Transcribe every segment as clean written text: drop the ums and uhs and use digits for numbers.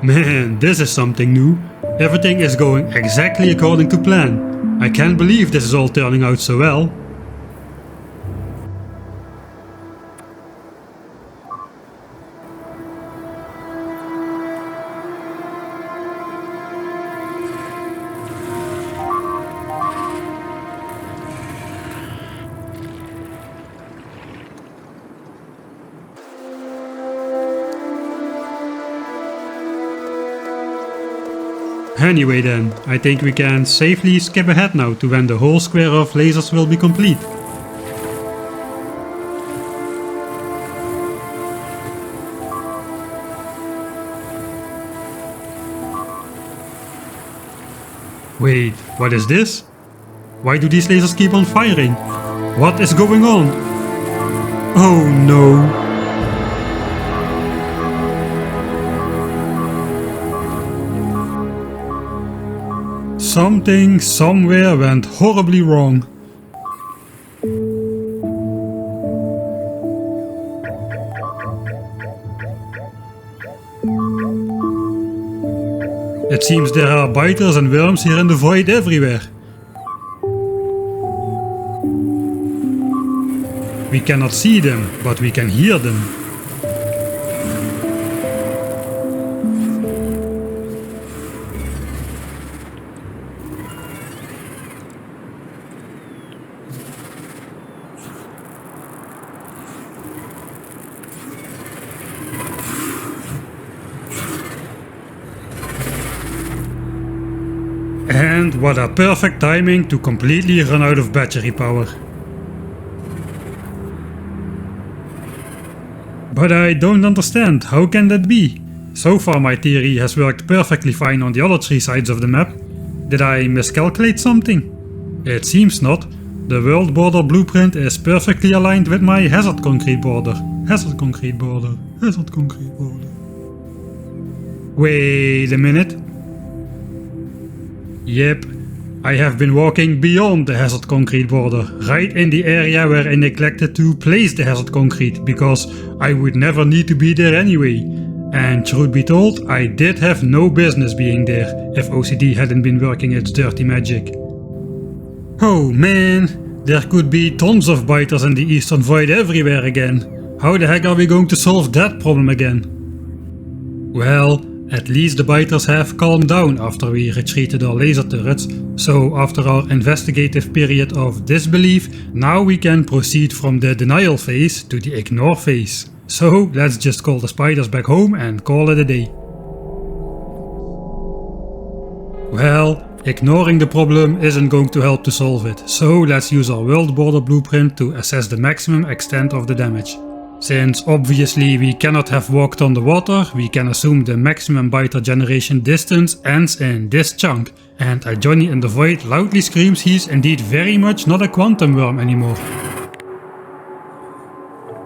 Man, this is something new. Everything is going exactly according to plan. I can't believe this is all turning out so well. Anyway then, I think we can safely skip ahead now to when the whole square of lasers will be complete. Wait, what is this? Why do these lasers keep on firing? What is going on? Oh no! Something somewhere went horribly wrong. It seems there are biters and worms here in the void everywhere. We cannot see them, but we can hear them. And what a perfect timing to completely run out of battery power. But I don't understand, how can that be? So far my theory has worked perfectly fine on the other three sides of the map. Did I miscalculate something? It seems not. The world border blueprint is perfectly aligned with my hazard concrete border. Hazard concrete border. Hazard concrete border. Wait a minute. Yep, I have been walking beyond the hazard concrete border, right in the area where I neglected to place the hazard concrete, because I would never need to be there anyway. And truth be told, I did have no business being there, if OCD hadn't been working its dirty magic. Oh man, there could be tons of biters in the eastern void everywhere again. How the heck are we going to solve that problem again? Well, at least the biters have calmed down after we retreated our laser turrets, so after our investigative period of disbelief, now we can proceed from the denial phase to the ignore phase. So let's just call the spiders back home and call it a day. Well, ignoring the problem isn't going to help to solve it, so let's use our world border blueprint to assess the maximum extent of the damage. Since obviously we cannot have walked on the water, we can assume the maximum biter generation distance ends in this chunk, and a Johnny in the void loudly screams he's indeed very much not a quantum worm anymore.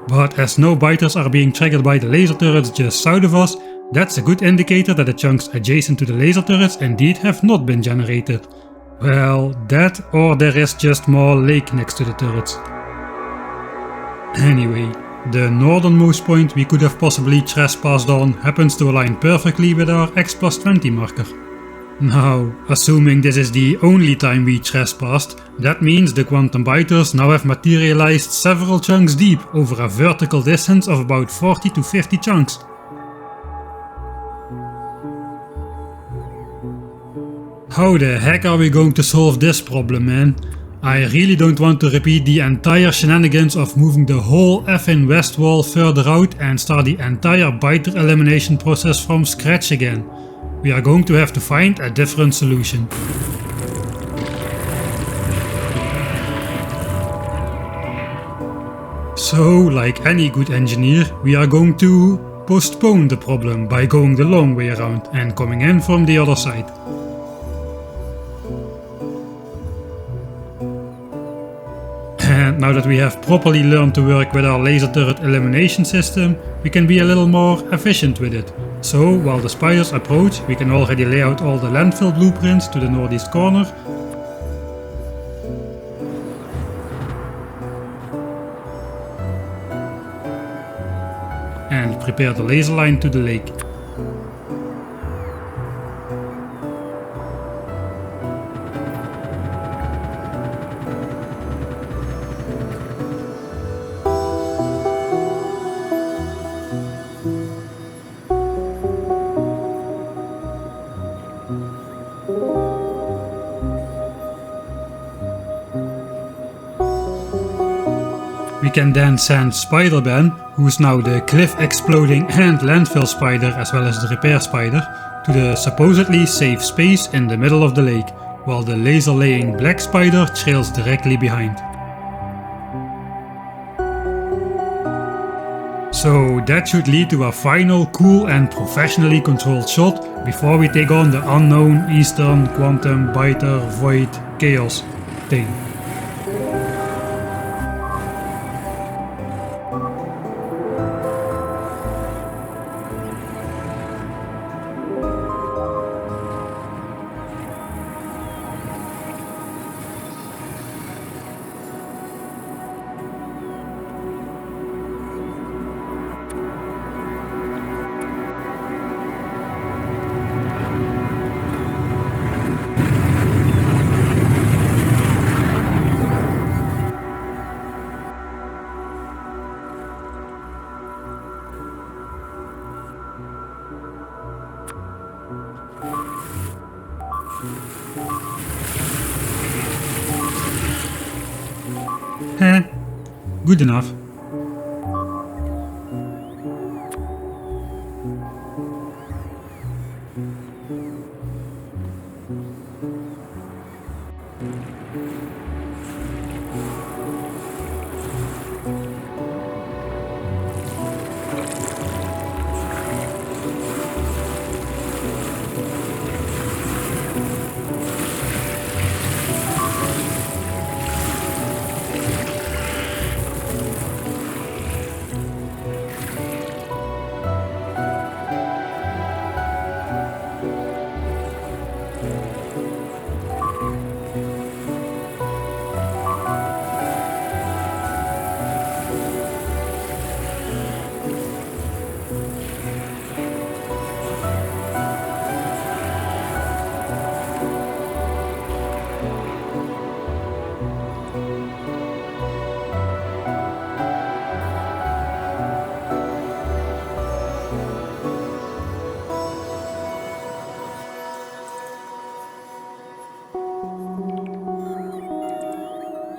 But as no biters are being triggered by the laser turrets just south of us, that's a good indicator that the chunks adjacent to the laser turrets indeed have not been generated. Well, that or there is just more lake next to the turrets. Anyway, the northernmost point we could have possibly trespassed on happens to align perfectly with our X+20 marker. Now, assuming this is the only time we trespassed, that means the quantum biters now have materialized several chunks deep over a vertical distance of about 40 to 50 chunks. How the heck are we going to solve this problem, man? I really don't want to repeat the entire shenanigans of moving the whole effing west wall further out and start the entire biter elimination process from scratch again. We are going to have to find a different solution. So, like any good engineer, we are going to postpone the problem by going the long way around and coming in from the other side. And now that we have properly learned to work with our laser turret elimination system, we can be a little more efficient with it. So while the spiders approach, we can already lay out all the landfill blueprints to the northeast corner. And prepare the laser line to the lake. We can then send Spider-Ben, who's now the cliff exploding and landfill spider as well as the repair spider, to the supposedly safe space in the middle of the lake, while the laser laying black spider trails directly behind. So that should lead to a final cool and professionally controlled shot before we take on the unknown Eastern Quantum Biter Void Chaos thing. Good enough.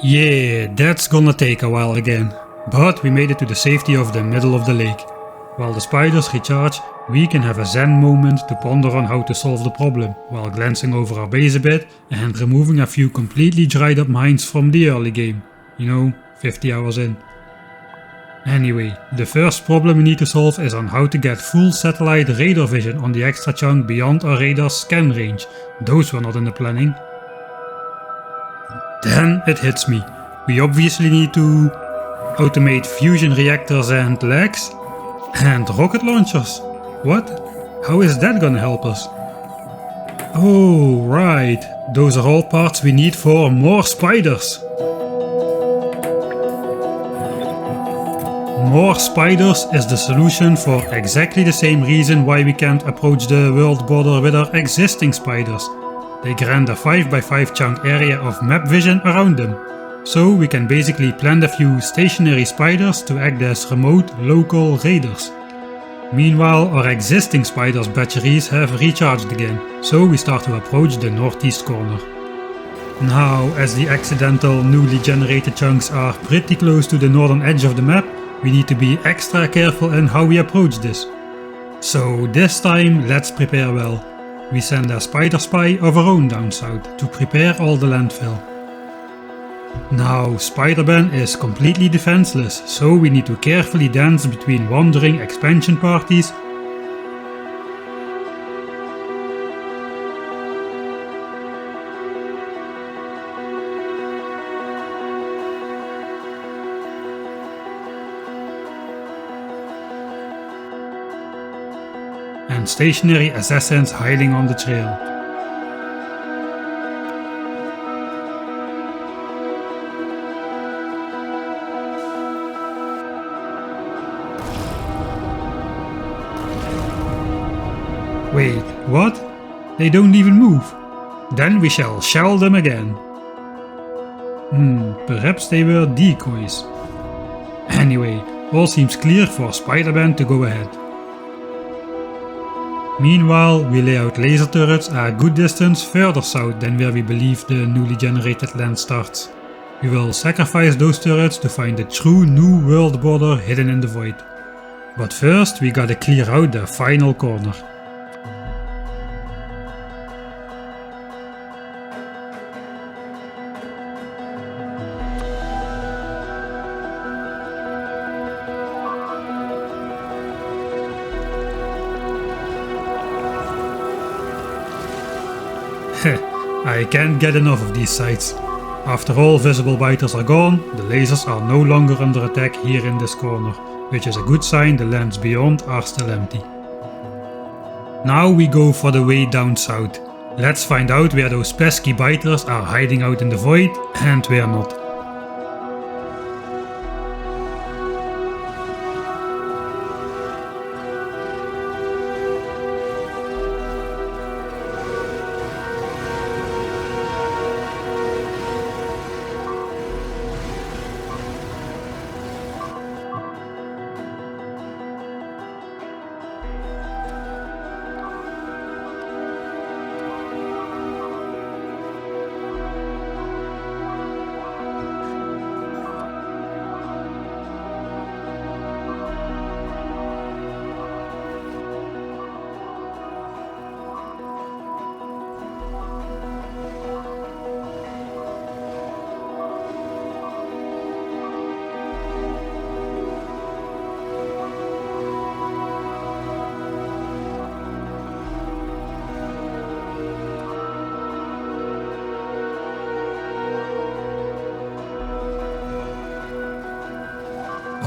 Yeah, that's gonna take a while again. But we made it to the safety of the middle of the lake. While the spiders recharge, we can have a zen moment to ponder on how to solve the problem, while glancing over our base a bit and removing a few completely dried up mines from the early game. You know, 50 hours in. Anyway, the first problem we need to solve is on how to get full satellite radar vision on the extra chunk beyond our radar's scan range. Those were not in the planning. Then it hits me. We obviously need to automate fusion reactors and legs and rocket launchers. What? How is that gonna help us? Oh right, those are all parts we need for more spiders. More spiders is the solution for exactly the same reason why we can't approach the world border with our existing spiders. They grant a 5x5 chunk area of map vision around them, so we can basically plant a few stationary spiders to act as remote local raiders. Meanwhile, our existing spiders' batteries have recharged again, so we start to approach the northeast corner. Now, as the accidental newly generated chunks are pretty close to the northern edge of the map, we need to be extra careful in how we approach this. So this time, let's prepare well. We send a spider spy of our own down south to prepare all the landfill. Now Spider-Ben is completely defenseless, so we need to carefully dance between wandering expansion parties and stationary assassins hiding on the trail. Wait, what? They don't even move. Then we shall shell them again. Perhaps they were decoys. Anyway, all seems clear for Spider-Ben to go ahead. Meanwhile, we lay out laser turrets a good distance further south than where we believe the newly generated land starts. We will sacrifice those turrets to find the true new world border hidden in the void. But first we gotta clear out the final corner. I can't get enough of these sights. After all visible biters are gone, the lasers are no longer under attack here in this corner, which is a good sign the lands beyond are still empty. Now we go for the way down south. Let's find out where those pesky biters are hiding out in the void and where not.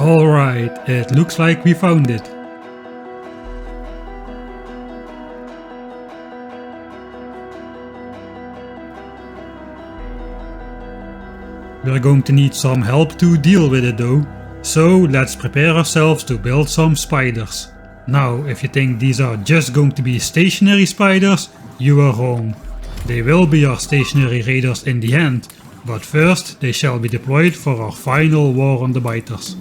Alright, it looks like we found it. We're going to need some help to deal with it though, so let's prepare ourselves to build some spiders. Now, if you think these are just going to be stationary spiders, you are wrong. They will be our stationary raiders in the end, but first they shall be deployed for our final war on the biters.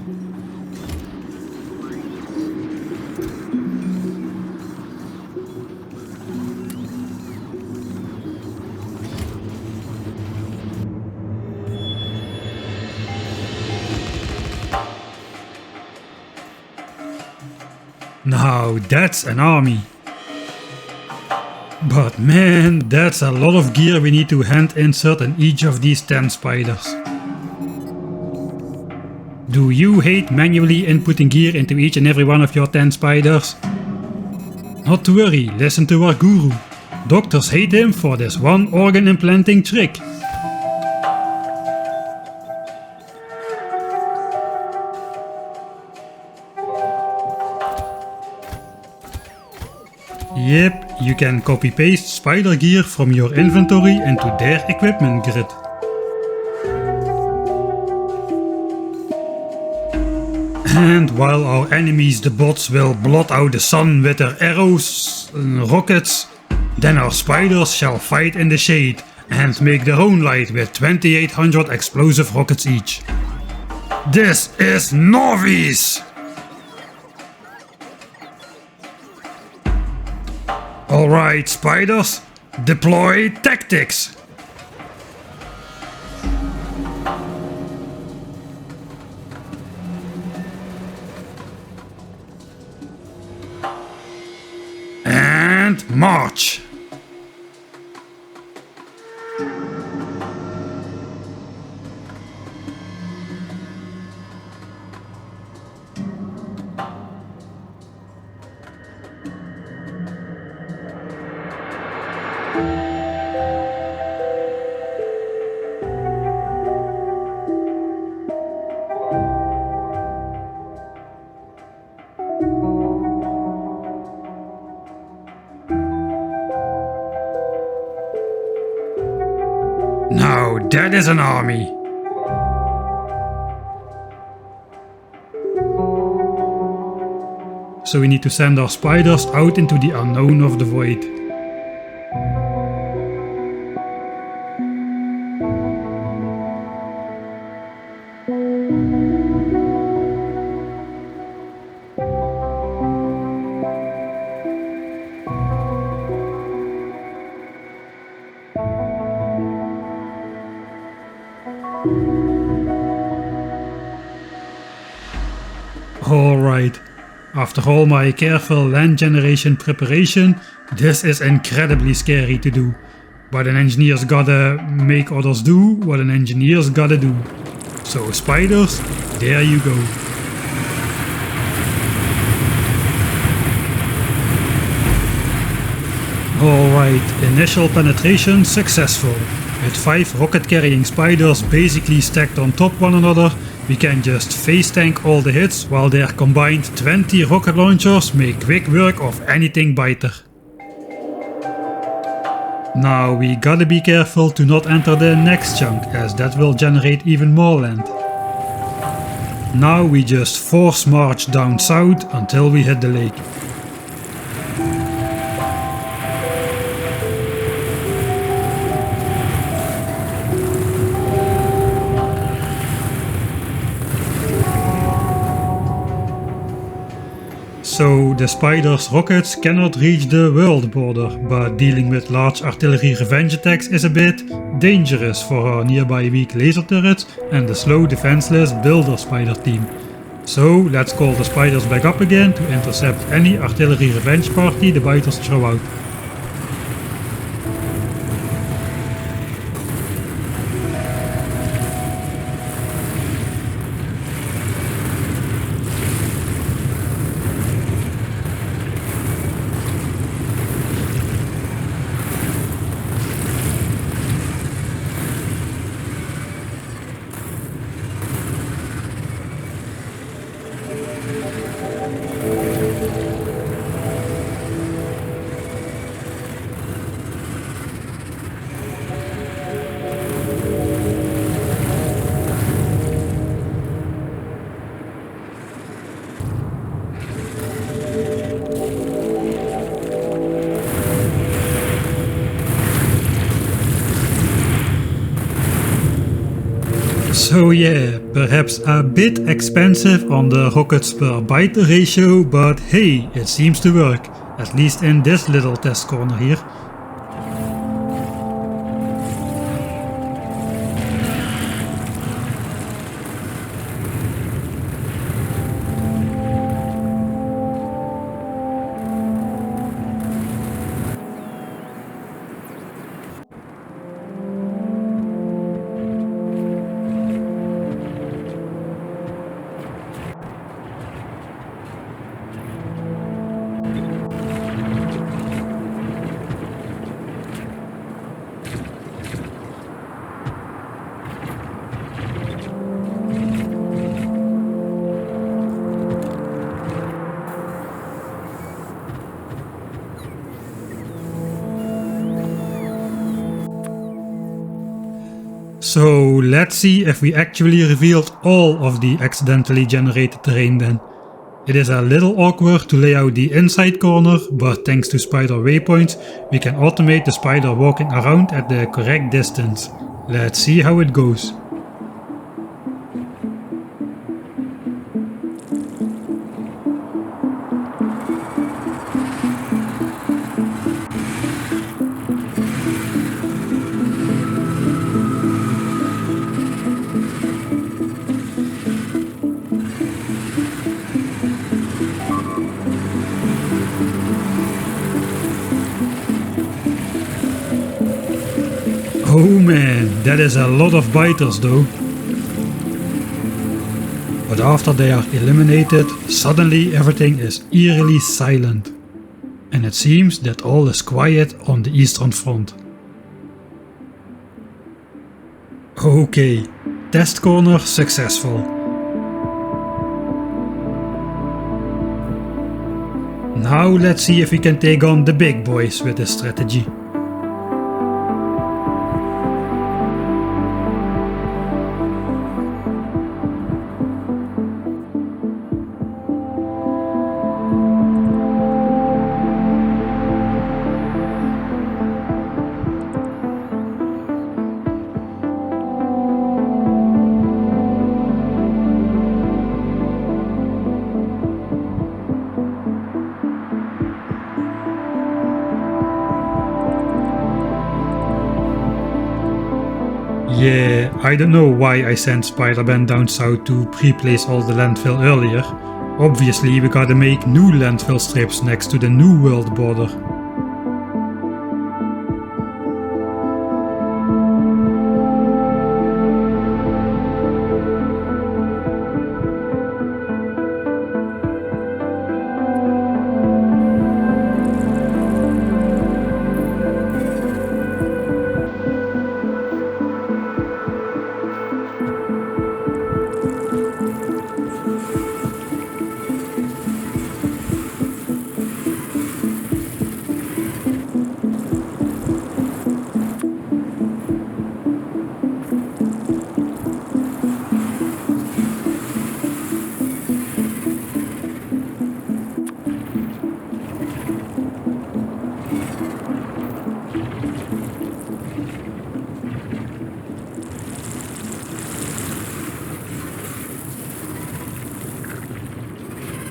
Now that's an army. But man, that's a lot of gear we need to hand insert in each of these 10 spiders. Do you hate manually inputting gear into each and every one of your 10 spiders? Not to worry, listen to our guru. Doctors hate him for this one organ implanting trick. Yep, you can copy-paste spider gear from your inventory into their equipment grid. And while our enemies, the bots, will blot out the sun with their arrows and rockets, then our spiders shall fight in the shade and make their own light with 2800 explosive rockets each. This is novice! Alright spiders, deploy tactics! And march! Now that is an army. So we need to send our spiders out into the unknown of the void. After all my careful land generation preparation, this is incredibly scary to do. But an engineer's gotta make others do what an engineer's gotta do. So spiders, there you go. Alright, initial penetration successful. With 5 rocket carrying spiders basically stacked on top one another, we can just face tank all the hits while their combined 20 rocket launchers make quick work of anything biter. Now we gotta be careful to not enter the next chunk, as that will generate even more land. Now we just force march down south until we hit the lake. So the spider's rockets cannot reach the world border, but dealing with large artillery revenge attacks is a bit dangerous for our nearby weak laser turrets and the slow defenseless builder spider team. So let's call the spiders back up again to intercept any artillery revenge party the biters throw out. So yeah, perhaps a bit expensive on the rockets per byte ratio, but hey, it seems to work, at least in this little test corner here. So let's see if we actually revealed all of the accidentally generated terrain then. It is a little awkward to lay out the inside corner, but thanks to spider waypoints we can automate the spider walking around at the correct distance. Let's see how it goes. Oh man, that is a lot of biters though. But after they are eliminated, suddenly everything is eerily silent. And it seems that all is quiet on the Eastern Front. Okay, test corner successful. Now let's see if we can take on the big boys with this strategy. Yeah, I don't know why I sent Spider-Man down south to pre-place all the landfill earlier. Obviously we gotta make new landfill strips next to the New World border.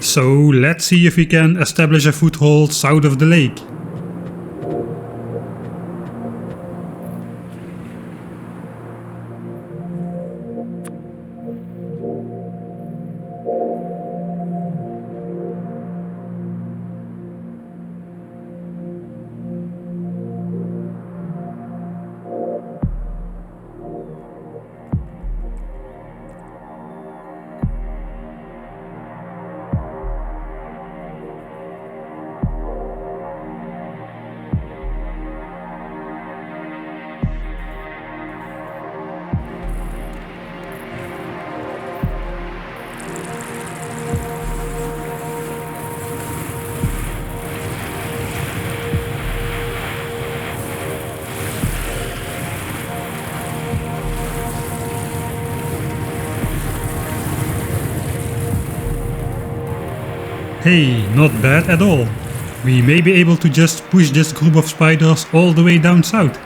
So let's see if we can establish a foothold south of the lake. Hey, not bad at all. We may be able to just push this group of spiders all the way down south.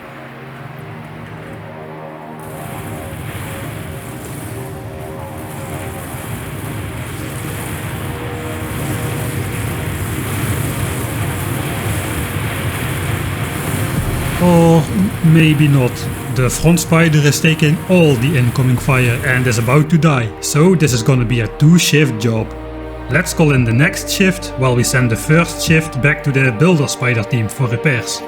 Or maybe not. The front spider is taking all the incoming fire and is about to die, so this is gonna be a 2-shift job. Let's call in the next shift while we send the first shift back to the builder spider team for repairs.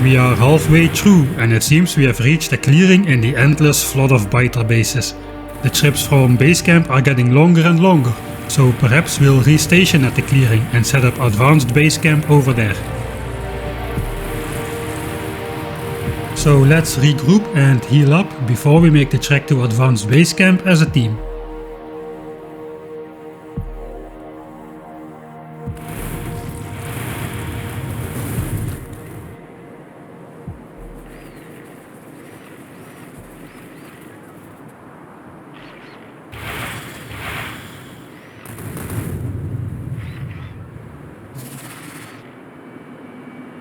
We are halfway through and it seems we have reached a clearing in the endless flood of biter bases. The trips from base camp are getting longer and longer, so perhaps we'll restation at the clearing and set up advanced base camp over there. So let's regroup and heal up before we make the trek to advanced base camp as a team.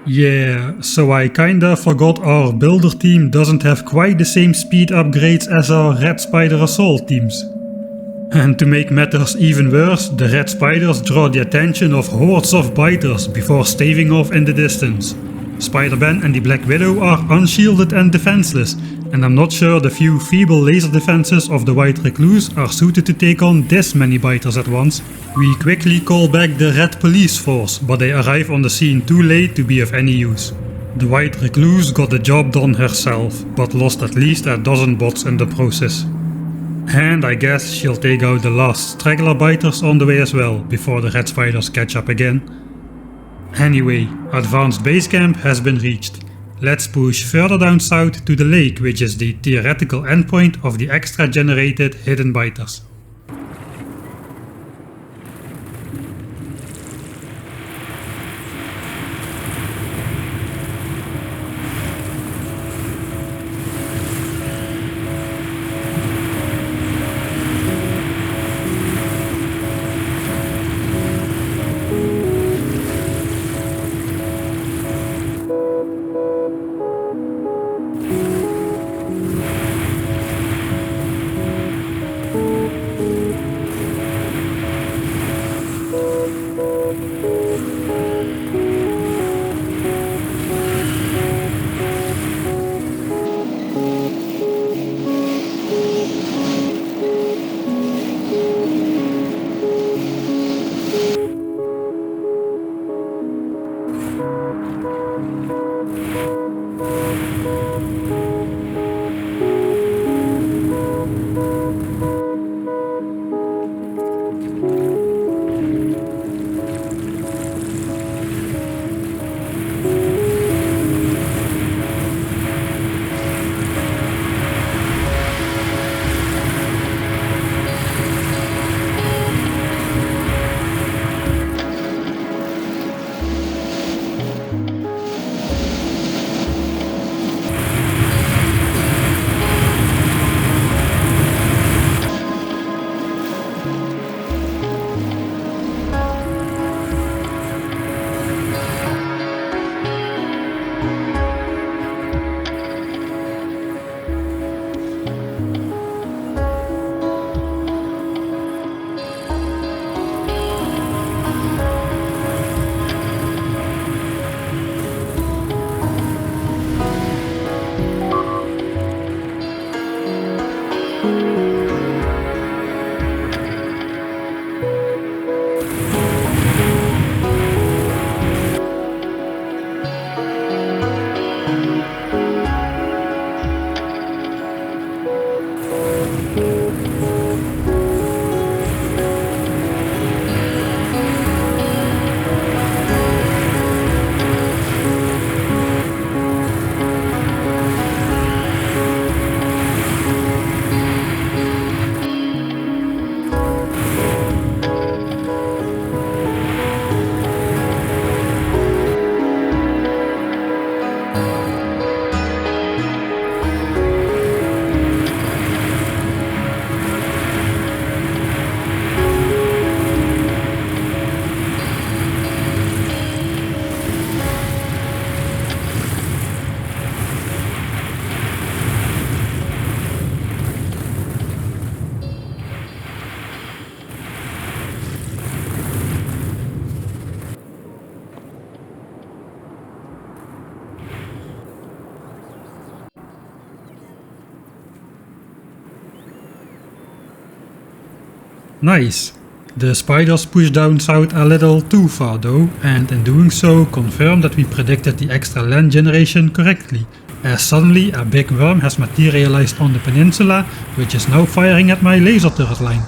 Yeah, so I kinda forgot our builder team doesn't have quite the same speed upgrades as our red spider assault teams. And to make matters even worse, the red spiders draw the attention of hordes of biters before staving off in the distance. Spider-Ben and the Black Widow are unshielded and defenseless, and I'm not sure the few feeble laser defenses of the White Recluse are suited to take on this many biters at once. We quickly call back the Red Police Force, but they arrive on the scene too late to be of any use. The White Recluse got the job done herself, but lost at least a dozen bots in the process. And I guess she'll take out the last straggler biters on the way as well, before the red spiders catch up again. Anyway, advanced base camp has been reached. Let's push further down south to the lake, which is the theoretical endpoint of the extra generated hidden biters. Nice. The spiders push down south a little too far though, and in doing so confirm that we predicted the extra land generation correctly, as suddenly a big worm has materialized on the peninsula, which is now firing at my laser turret line.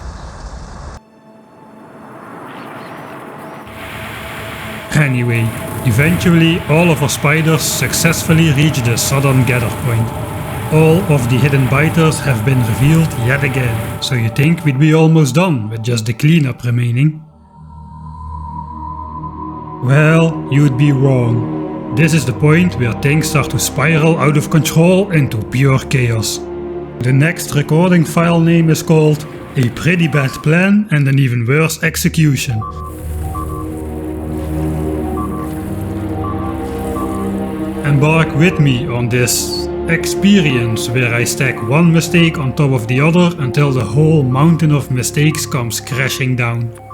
Anyway, eventually all of our spiders successfully reach the southern gather point. All of the hidden biters have been revealed yet again, so you think we'd be almost done with just the cleanup remaining? Well, you'd be wrong. This is the point where things start to spiral out of control into pure chaos. The next recording file name is called A Pretty Bad Plan and an Even Worse Execution. Embark with me on this experience where I stack one mistake on top of the other until the whole mountain of mistakes comes crashing down.